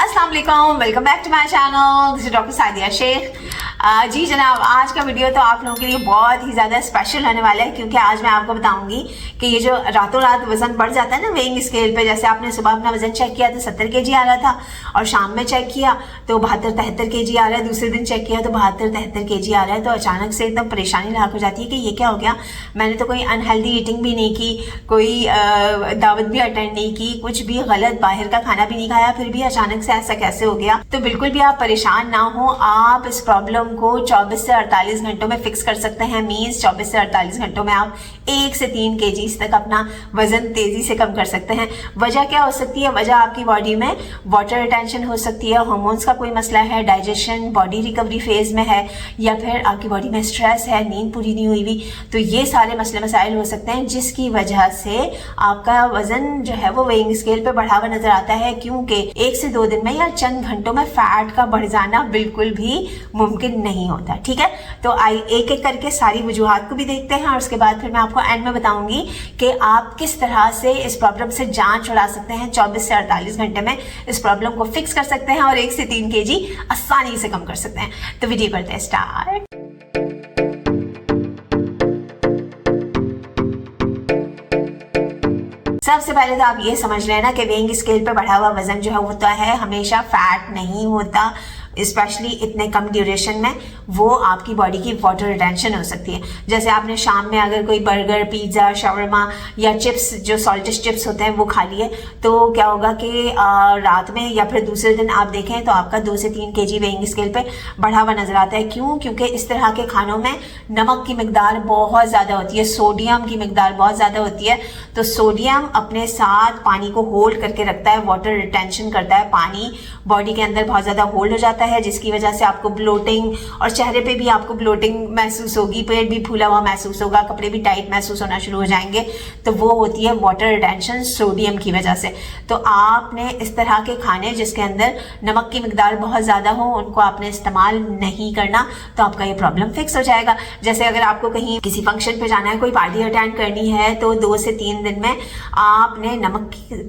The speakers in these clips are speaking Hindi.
अस्सलाम वालेकुम, welcome back to my channel. This is doctor Sadia Shaikh. जी जनाब, आज का वीडियो तो आप लोगों के लिए बहुत ही ज़्यादा स्पेशल होने वाला है, क्योंकि आज मैं आपको बताऊंगी कि ये जो रातों रात वजन बढ़ जाता है ना वेइंग स्केल पे, जैसे आपने सुबह अपना वजन चेक किया तो 70 kg आ रहा था और शाम में चेक किया तो 72-73 kg आ रहा है, दूसरे दिन चेक किया तो 72-73 kg आ रहा है, तो अचानक से एकदम परेशानी लाक हो जाती है कि ये क्या हो गया। मैंने तो कोई अनहेल्दी ईटिंग भी नहीं की, कोई दावत भी अटेंड नहीं की, कुछ भी गलत बाहर का खाना भी नहीं खाया, फिर भी अचानक से ऐसा कैसे हो गया। तो बिल्कुल भी आप परेशान ना हो, आप इस प्रॉब्लम को 24 से 48 घंटों में फिक्स कर सकते हैं। मीन्स 24 से 48 घंटों में आप 1 से 3 kg तक अपना वजन तेजी से कम कर सकते हैं। वजह क्या हो सकती है? वजह आपकी बॉडी में वाटर रिटेंशन हो सकती है, हार्मोन्स का कोई मसला है, डाइजेशन, बॉडी रिकवरी फेज में है, या फिर आपकी बॉडी में स्ट्रेस है, नींद पूरी नहीं हुई हुई। तो ये सारे मसले मसाइल हो सकते हैं जिसकी वजह से आपका वजन जो है वो वेइंग स्केल पे बढ़ा हुआ नजर आता है, क्योंकि 1 से 2 दिन में या चंद घंटों में फैट का बढ़ जाना बिल्कुल भी मुमकिन नहीं होता। ठीक है, तो एक एक करके सारी वजूहात को भी देखते हैं और उसके बाद फिर मैं आपको एंड में बताऊंगी कि आप किस तरह से इस प्रॉब्लम से जान छुड़ा सकते हैं। 24 से 48 घंटे में इस प्रॉब्लम को फिक्स कर सकते हैं और 1 से 3 kg आसानी से कम कर सकते हैं। तो वीडियो करते हैं स्टार्ट। सबसे पहले तो आप ये समझ रहे हैं ना कि वेइंग स्केल पे बढ़ा हुआ वजन जो है होता है हमेशा फैट नहीं होता, स्पेशली इतने कम ड्यूरेशन में वो आपकी बॉडी की वाटर रिटेंशन हो सकती है। जैसे आपने शाम में अगर कोई बर्गर, पिज्ज़ा, शावरमा या चिप्स, जो सॉल्टिश चिप्स होते हैं वो खा लिए, तो क्या होगा कि रात में या फिर दूसरे दिन आप देखें तो आपका 2 से 3 kg वेइंग स्केल पे बढ़ा हुआ नजर आता है। क्यों? क्योंकि इस तरह के खानों में नमक की मिकदार बहुत ज़्यादा होती है, सोडियम की मिकदार बहुत ज़्यादा होती है। तो सोडियम अपने साथ पानी को होल्ड करके रखता है, वाटर रिटेंशन करता है, पानी बॉडी के अंदर बहुत ज़्यादा होल्ड हो जाता है, जिसकी वजह से आपको ब्लोटिंग और चेहरे पे भी आपको ब्लोटिंग महसूस होगी, पेट भी फूला हुआ महसूस होगा, कपड़े भी टाइट महसूस होना शुरू हो जाएंगे। तो वो होती है वाटर रिटेंशन सोडियम की वजह से। तो आपने इस तरह के खाने जिसके अंदर नमक की मिकदार बहुत ज़्यादा हो उनको आपने इस्तेमाल नहीं करना, तो आपका ये प्रॉब्लम फिक्स हो जाएगा। जैसे अगर आपको कहीं किसी फंक्शन पे जाना है, कोई पार्टी अटेंड करनी है, तो 2 से 3 दिन में आपने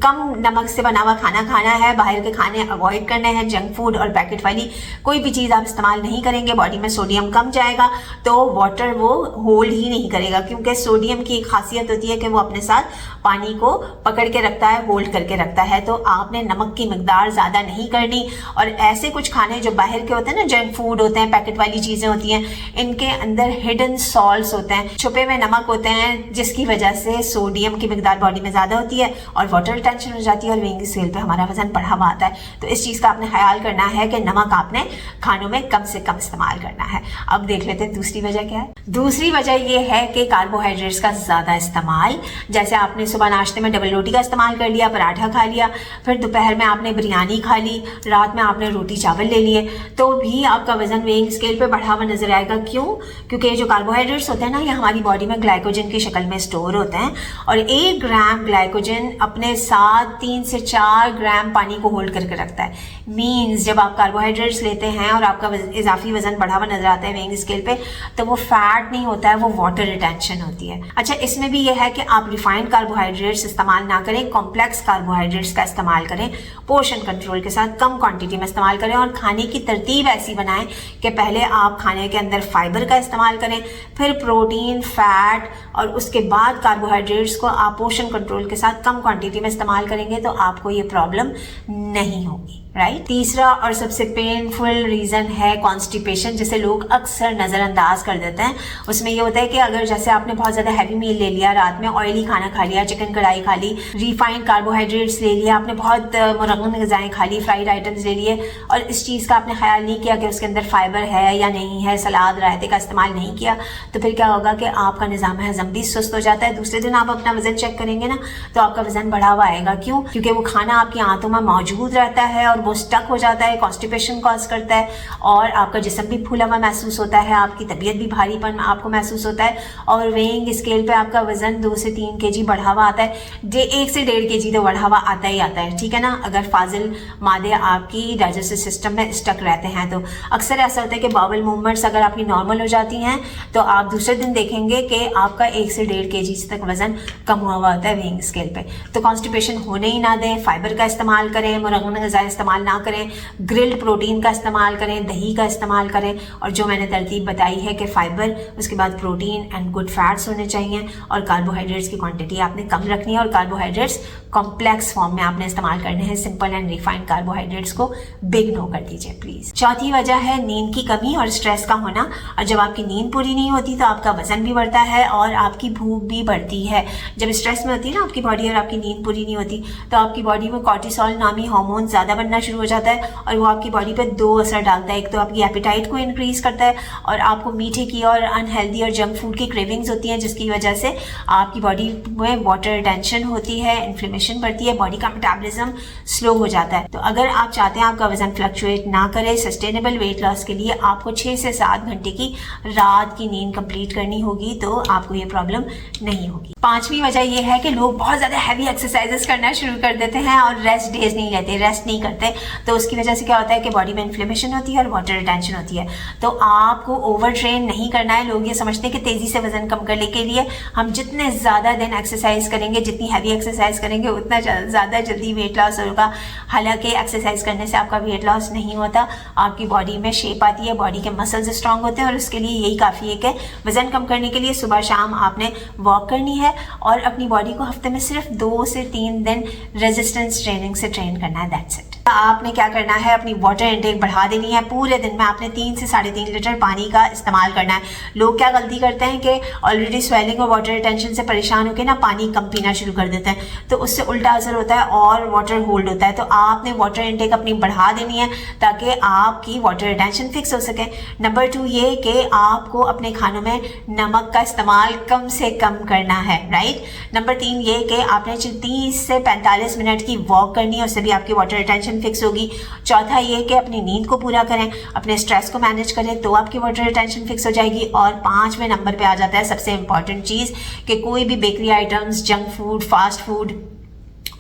कम नमक से बना हुआ खाना खाना है, बाहर के खाने अवॉइड करने हैं, जंक फूड और पैकेट वाली कोई भी चीज़ आप इस्तेमाल नहीं करेंगे। बॉडी में सोडियम कम जाएगा तो वाटर वो होल्ड ही नहीं करेगा, क्योंकि सोडियम की एक खासियत होती है कि वो अपने साथ पानी को पकड़ के रखता है, होल्ड करके रखता है। तो आपने नमक की मिकदार ज़्यादा नहीं करनी, और ऐसे कुछ खाने जो बाहर के होते हैं ना, जंक फूड होते हैं, पैकेट वाली चीज़ें होती हैं, इनके अंदर हिडन सॉल्ट्स होते हैं, छुपे हुए नमक होते हैं, जिसकी वजह से सोडियम की मिकदार बॉडी में ज़्यादा होती है और वाटर रिटेंशन हो जाती है और वेइंग स्केल पे हमारा वजन बढ़ा हुआ आता है। तो इस चीज़ का आपने ख्याल करना है कि नमक आपने खानों में कम से कम इस्तेमाल करना है। अब देख लेते हैं दूसरी वजह क्या है। दूसरी वजह ये है कि कार्बोहाइड्रेट्स का ज़्यादा इस्तेमाल। जैसे आपने सुबह नाश्ते में डबल रोटी का इस्तेमाल कर लिया, पराठा खा लिया, फिर दोपहर में आपने बिरयानी खा ली, रात में आपने रोटी चावल ले लिए, तो भी आपका वजन वेइंग स्केल पे बढ़ा हुआ नजर आएगा। क्यों? क्योंकि ये जो कार्बोहाइड्रेट्स होते हैं ना, ये हमारी बॉडी में ग्लाइकोजन की शक्ल में स्टोर होते हैं, और 1 ग्राम ग्लाइकोजन अपने साथ 3 से 4 ग्राम पानी को होल्ड करके रखता है। मीन्स जब आप कार्बोहाइड्रेट्स लेते हैं और आपका इजाफी वजन बढ़ा हुआ नजर आता है वेइंग स्केल पे, तो वो फैट नहीं होता है, वो वाटर रिटेंशन होती है। अच्छा, इसमें भी यह है कि आप रिफाइंड कार्बोहाइड्रेट्स इस्तेमाल ना करें, कॉम्प्लेक्स कार्बोहाइड्रेट्स का इस्तेमाल करें, पोर्शन कंट्रोल के साथ कम क्वांटिटी में इस्तेमाल करें, और खाने की तरतीब ऐसी बनाएं कि पहले आप खाने के अंदर फाइबर का इस्तेमाल करें, फिर प्रोटीन, फैट, और उसके बाद कार्बोहाइड्रेट्स को आप पोर्शन कंट्रोल के साथ कम क्वांटिटी में इस्तेमाल करेंगे तो आपको ये प्रॉब्लम नहीं होगी। राइट। तीसरा और सबसे पेनफुल रीजन है कॉन्स्टिपेशन, जिसे लोग अक्सर नजरअंदाज कर देते हैं। उसमें ये होता है कि अगर जैसे आपने बहुत ज्यादा हैवी मील ले लिया, रात में ऑयली खाना खा लिया, चिकन कढ़ाई खा ली, रिफाइंड कार्बोहाइड्रेट्स ले लिया, आपने बहुत मुरगन ग़िज़ाएं खा ली, फ्राइड आइटम्स ले लिए, और इस चीज़ का आपने ख्याल नहीं किया कि उसके अंदर फाइबर है या नहीं है, सलाद रायते का इस्तेमाल नहीं किया, तो फिर क्या होगा कि आपका निज़ाम हज़म भी सुस्त हो जाता है। दूसरे दिन आप अपना वजन चेक करेंगे ना, तो आपका वजन बढ़ा हुआ आएगा। क्यों? क्योंकि वो खाना आपकी आंतों में मौजूद रहता है और वो स्टक हो जाता है, कॉन्स्टिपेशन कॉज करता है, और आपका जिस्म भी फूला हुआ महसूस होता है, आपकी तबीयत भी भारीपन आपको महसूस होता है, और वेइंग स्केल पे आपका वजन 2 से 3 kg बढ़ा हुआ आता है। 1 से 1.5 kg तो बढ़ा हुआ आता ही आता है, ठीक है ना, अगर फाजिल मादे आपकी डाइजेस्टिव सिस्टम में स्टक रहते हैं। तो अक्सर ऐसा होता है कि बाउल मूवमेंट्स अगर आपकी नॉर्मल हो जाती हैं तो आप दूसरे दिन देखेंगे कि आपका 1 से 1.5 kg तक वजन कम हुआ होता है वेइंग स्केल पे। तो कॉन्स्टिपेशन होने ही ना दें, फाइबर का इस्तेमाल करें, मुरगन ग़िज़ाएं इस्तेमाल इस्तेमाल ना करें, ग्रिल्ड प्रोटीन का इस्तेमाल करें, दही का इस्तेमाल करें, और जो मैंने तरतीब बताई है कि फाइबर, उसके बाद प्रोटीन एंड गुड फैट्स होने चाहिए, और कार्बोहाइड्रेट्स की क्वांटिटी आपने कम रखनी है, और कार्बोहाइड्रेट्स कॉम्प्लेक्स फॉर्म में आपने इस्तेमाल करने हैं, सिंपल एंड रिफाइंड कार्बोहाइड्रेट्स को बिग नो कर दीजिए प्लीज। चौथी वजह है नींद की कमी और स्ट्रेस का होना, और जब आपकी नींद पूरी नहीं होती तो आपका वजन भी बढ़ता है और आपकी भूख भी बढ़ती है। जब स्ट्रेस में होती है ना आपकी बॉडी और आपकी नींद पूरी नहीं होती तो आपकी बॉडी में कॉर्टिसोल नामी हार्मोन ज़्यादा बनना शुरू हो जाता है, और वो आपकी बॉडी पे दो असर डालता है। एक तो आपकी एपेटाइट को इंक्रीज करता है और आपको मीठे की और अनहेल्दी और जंक फूड की क्रेविंग्स होती हैं, जिसकी वजह से आपकी बॉडी में वाटर रिटेंशन होती है, इन्फ्लेमेशन बढ़ती है, बॉडी का मेटाबॉलिज्म स्लो हो जाता है। तो अगर आप चाहते हैं आपका वजन फ्लक्चुएट ना करे, सस्टेनेबल वेट लॉस के लिए आपको 6 से 7 घंटे की रात की नींद कंप्लीट करनी होगी, तो आपको ये प्रॉब्लम नहीं होगी। पांचवी वजह यह है कि लोग बहुत ज़्यादा हैवी एक्सरसाइजेस करना शुरू कर देते हैं और रेस्ट डेज नहीं लेते, रेस्ट नहीं करते, तो उसकी वजह से क्या होता है कि बॉडी में इन्फ्लेमेशन होती है और वाटर रिटेंशन होती है। तो आपको ओवर ट्रेन नहीं करना है। लोग ये समझते हैं कि तेज़ी से वजन कम करने के लिए हम जितने ज़्यादा दिन एक्सरसाइज करेंगे, जितनी हैवी एक्सरसाइज करेंगे, उतना ज़्यादा जल्दी वेट लॉस होगा। हालांकि एक्सरसाइज करने से आपका वेट लॉस नहीं होता, आपकी बॉडी में शेप आती है, बॉडी के मसल्स स्ट्रांग होते हैं, और उसके लिए यही काफ़ी है कि वजन कम करने के लिए सुबह शाम आपने वॉक करनी है और अपनी बॉडी को हफ्ते में सिर्फ 2 से 3 दिन रेजिस्टेंस ट्रेनिंग से ट्रेन करना है, दैट्स इट। आपने क्या करना है, अपनी वाटर इनटेक बढ़ा देनी है। पूरे दिन में आपने 3 से 3.5 लीटर पानी का इस्तेमाल करना है। लोग क्या गलती करते हैं कि ऑलरेडी स्वेलिंग और वाटर रिटेंशन से परेशान होकर ना पानी कम पीना शुरू कर देते हैं, तो उससे उल्टा असर होता है और वाटर होल्ड होता है। तो आपने वाटर इनटेक अपनी बढ़ा देनी है ताकि आपकी वाटर रिटेंशन फिक्स हो सके। नंबर 2 ये कि आपको अपने खानों में नमक का इस्तेमाल कम से कम करना है, राइट। नंबर 3 ये कि आपने 30 से 45 मिनट की वॉक करनी है, उससे भी आपकी वाटर रिटेंशन फिक्स होगी। चौथा ये कि अपनी नींद को पूरा करें, अपने स्ट्रेस को मैनेज करें, तो आपकी वाटर रिटेंशन फिक्स हो जाएगी। और 5वें नंबर पे आ जाता है सबसे इंपॉर्टेंट चीज़ कि कोई भी bakery items, junk food, fast food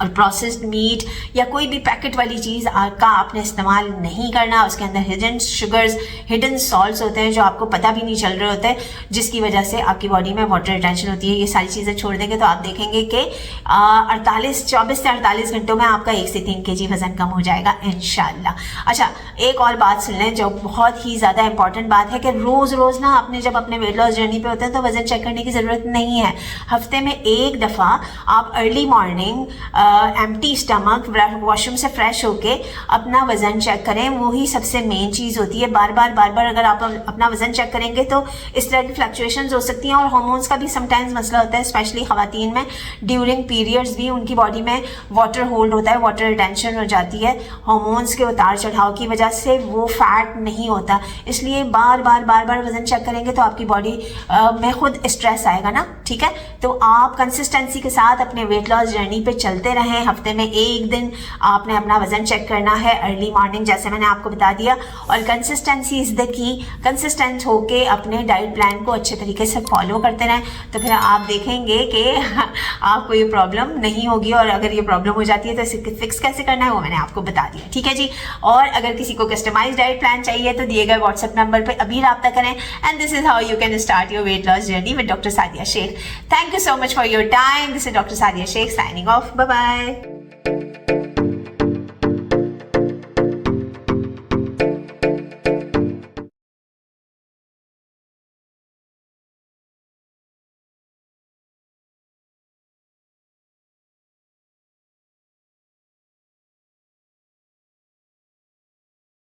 और प्रोसेस्ड मीट या कोई भी पैकेट वाली चीज़ का आपने इस्तेमाल नहीं करना। उसके अंदर हिडन शुगर्स, हिडन सॉल्ट्स होते हैं जो आपको पता भी नहीं चल रहे होते, जिसकी वजह से आपकी बॉडी में वाटर रिटेंशन होती है। ये सारी चीज़ें छोड़ देंगे तो आप देखेंगे कि 24 से 48 घंटों में आपका 1 से 3 kg वजन कम हो जाएगा इंशाल्लाह। अच्छा, एक और बात सुन लें जो बहुत ही ज़्यादा इंपॉर्टेंट बात है कि रोज़ रोज़ ना आपने जब अपने वेट लॉस जर्नी पे होते हैं तो वजन चेक करने की ज़रूरत नहीं है। हफ्ते में एक दफ़ा आप early morning empty stomach washroom से फ्रेश होके अपना वजन चेक करें, वही सबसे मेन चीज़ होती है। बार बार अगर आप अपना वजन चेक करेंगे तो इस तरह की फ्लक्चुएशंस हो सकती हैं, और हार्मोन्स का भी समटाइम्स मसला होता है, स्पेशली खवातीन में ड्यूरिंग पीरियड्स भी उनकी बॉडी में वाटर होल्ड होता है, वाटर रिटेंशन हो जाती है। हार्मोन्स के उतार चढ़ाव की वजह से वो फैट नहीं होता, इसलिए बार बार वजन चेक करेंगे तो आपकी बॉडी में खुद स्ट्रेस आएगा ना, ठीक है। तो आप कंसिस्टेंसी के साथ अपने वेट लॉस जर्नी पे चलते रहें। हफ्ते में एक दिन आपने अपना वजन चेक करना है अर्ली मॉर्निंग, जैसे मैंने आपको बता दिया, और consistency is the key. Consistent होके अपने डाइट प्लान को अच्छे तरीके से फॉलो करते रहें, तो फिर आप देखेंगे कि आपको ये प्रॉब्लम नहीं होगी। और अगर ये प्रॉब्लम हो जाती है तो इसे फिक्स कैसे करना है वो मैंने आपको बता दिया, ठीक है जी। और अगर किसी को कस्टमाइज डाइट प्लान चाहिए तो दिए गए व्हाट्सएप नंबर पर अभी रब्ता करें। And this is how you can start your weight loss journey with doctor Sadia Shaikh. Thank you so much for your time. This is Dr. Sadia Sheikh signing off. Bye-bye.